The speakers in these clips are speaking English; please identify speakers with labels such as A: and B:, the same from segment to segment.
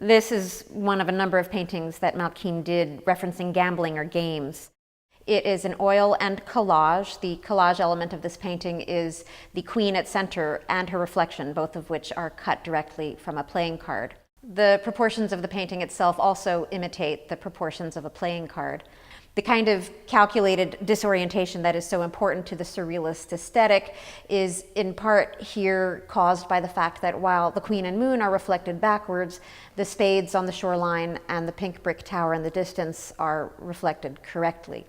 A: This is one of a number of paintings that Malkine did referencing gambling or games. It is an oil and collage. The collage element of this painting is the queen at center and her reflection, both of which are cut directly from a playing card. The proportions of the painting itself also imitate the proportions of a playing card. The kind of calculated disorientation that is so important to the Surrealist aesthetic is in part here caused by the fact that while the Queen and Moon are reflected backwards, the spades on the shoreline and the pink brick tower in the distance are reflected correctly.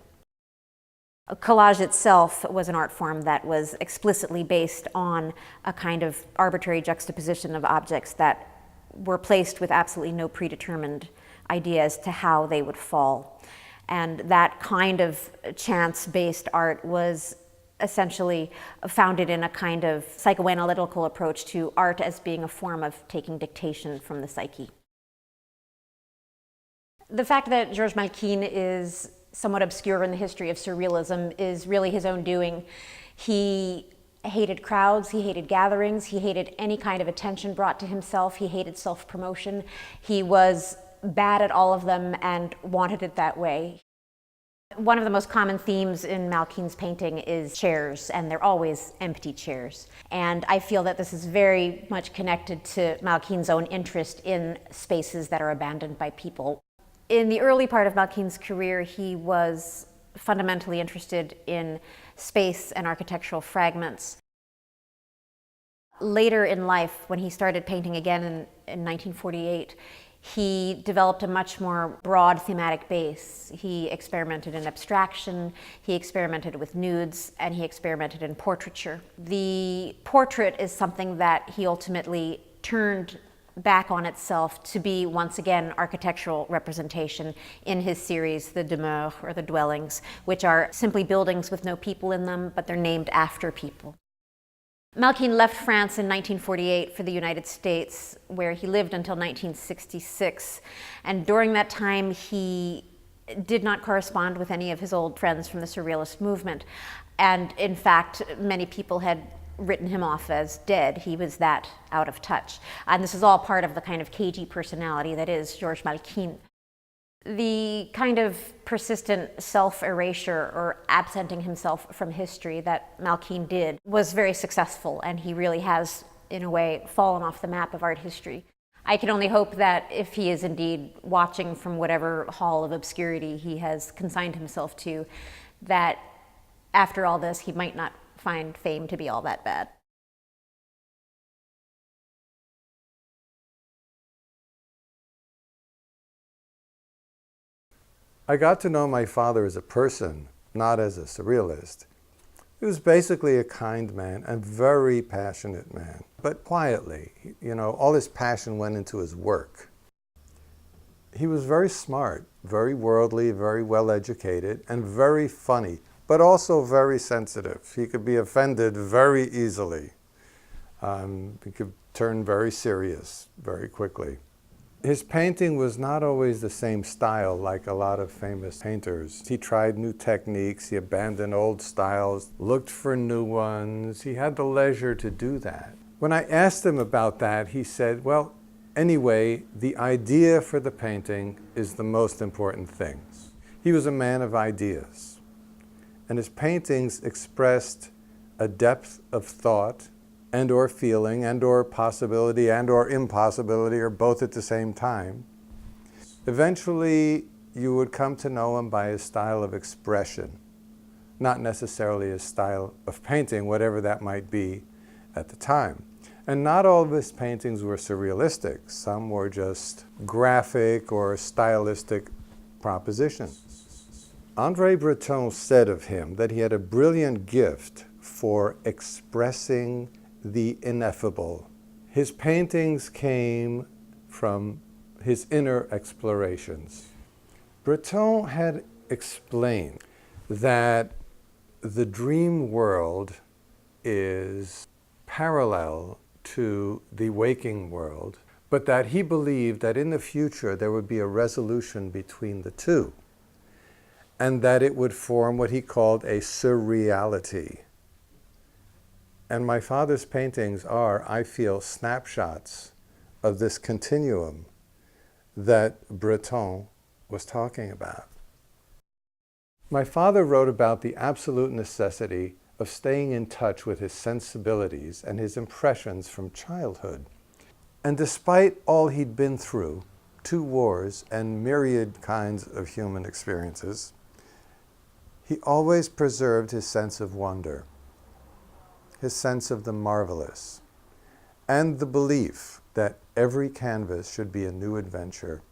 A: Collage itself was an art form that was explicitly based on a kind of arbitrary juxtaposition of objects that were placed with absolutely no predetermined idea as to how they would fall. And that kind of chance-based art was essentially founded in a kind of psychoanalytical approach to art as being a form of taking dictation from the psyche. The fact that Georges Malkine is somewhat obscure in the history of Surrealism is really his own doing. He hated crowds, he hated gatherings, he hated any kind of attention brought to himself, he hated self-promotion. He was bad at all of them and wanted it that way. One of the most common themes in Malkine's painting is chairs, and they're always empty chairs. And I feel that this is very much connected to Malkine's own interest in spaces that are abandoned by people. In the early part of Malkine's career, he was fundamentally interested in space and architectural fragments. Later in life, when he started painting again in 1948, he developed a much more broad thematic base. He experimented in abstraction, he experimented with nudes, and he experimented in portraiture. The portrait is something that he ultimately turned back on itself to be, once again, architectural representation in his series, the demeures, or the dwellings, which are simply buildings with no people in them, but they're named after people. Malkine left France in 1948 for the United States, where he lived until 1966. And during that time, he did not correspond with any of his old friends from the Surrealist movement. And in fact, many people had written him off as dead. He was that out of touch. And this is all part of the kind of cagey personality that is Georges Malkine. The kind of persistent self-erasure or absenting himself from history that Malkine did was very successful, and he really has, in a way, fallen off the map of art history. I can only hope that if he is indeed watching from whatever hall of obscurity he has consigned himself to, that after all this, he might not find fame to be all that bad.
B: I got to know my father as a person, not as a surrealist. He was basically a kind man and very passionate man, but quietly. All his passion went into his work. He was very smart, very worldly, very well educated, and very funny, but also very sensitive. He could be offended very easily. He could turn very serious very quickly. His painting was not always the same style like a lot of famous painters. He tried new techniques, he abandoned old styles, looked for new ones. He had the leisure to do that. When I asked him about that, he said, well, anyway, the idea for the painting is the most important thing. He was a man of ideas, and his paintings expressed a depth of thought and or feeling and or possibility and or impossibility, or both at the same time. Eventually, you would come to know him by his style of expression, not necessarily his style of painting, whatever that might be at the time. And not all of his paintings were surrealistic. Some were just graphic or stylistic propositions. André Breton said of him that he had a brilliant gift for expressing the ineffable. His paintings came from his inner explorations. Breton had explained that the dream world is parallel to the waking world, but that he believed that in the future there would be a resolution between the two, and that it would form what he called a surreality. And my father's paintings are, I feel, snapshots of this continuum that Breton was talking about. My father wrote about the absolute necessity of staying in touch with his sensibilities and his impressions from childhood. And despite all he'd been through, 2 wars and myriad kinds of human experiences, he always preserved his sense of wonder, his sense of the marvelous, and the belief that every canvas should be a new adventure